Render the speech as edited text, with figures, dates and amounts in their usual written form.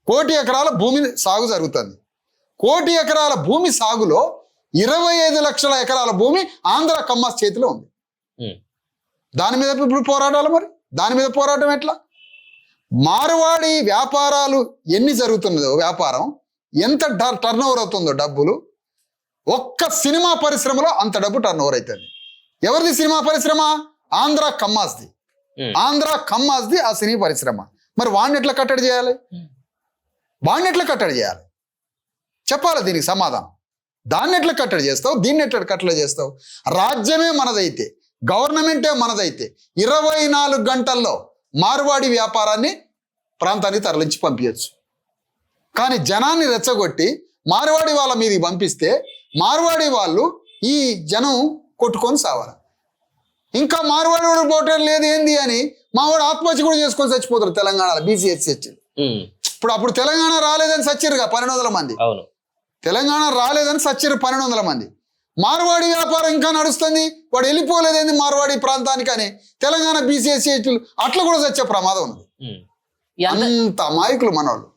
కోటి ఎకరాల భూమి సాగు జరుగుతుంది. కోటి ఎకరాల భూమి సాగులో 25 లక్షల ఎకరాల భూమి ఆంధ్ర కమ్మాస్ చేతిలో ఉంది. దాని మీద ఇప్పుడు పోరాటాలు, మరి దాని మీద పోరాటం ఎట్లా? మార్వాడి వ్యాపారాలు ఎన్ని జరుగుతున్నదో, వ్యాపారం ఎంత టర్న్ ఓవర్ అవుతుందో డబ్బులు, ఒక్క సినిమా పరిశ్రమలో అంత డబ్బు టర్న్ ఓవర్ అవుతుంది. ఎవరిది సినిమా పరిశ్రమ? ఆంధ్ర కమ్మాస్ది. ఆంధ్ర కమ్మాస్ది ఆ సినీ పరిశ్రమ. మరి వాడిని ఎట్లా కట్టడి చేయాలి? వాడిని ఎట్లా కట్టడి చేయాలి? చెప్పాలి దీనికి సమాధానం. దాన్ని ఎట్లా కట్టడి చేస్తావు? దీన్ని ఎట్లా కట్టడి చేస్తావు? రాజ్యమే మనదైతే, గవర్నమెంటే మనదైతే 24 గంటల్లో మార్వాడి వ్యాపారాన్ని ప్రాంతానికి తరలించి పంపించచ్చు. కానీ జనాన్ని రెచ్చగొట్టి మార్వాడి వాళ్ళ మీదకి పంపిస్తే మార్వాడి వాళ్ళు ఈ జనం కొట్టుకొని సావాలి. ఇంకా మార్వాడి వాడు పోవటం లేదు ఏంది అని మా వాడు ఆత్మహత్య కూడా చేసుకొని చచ్చిపోతారు తెలంగాణలో. బీసీఎస్సీ వచ్చింది. అప్పుడు తెలంగాణ రాలేదని సచ్చిరుగా 1200 మంది. తెలంగాణ రాలేదని సచ్చిరు 1200 మంది. మార్వాడి వ్యాపారం ఇంకా నడుస్తుంది, వాడు వెళ్ళిపోలేదేంది మార్వాడి ప్రాంతానికి అని తెలంగాణ బీసీఎస్సీ అట్లా కూడా చచ్చే ప్రమాదం ఉంది. అంత అమాయకులు మనోళ్ళు.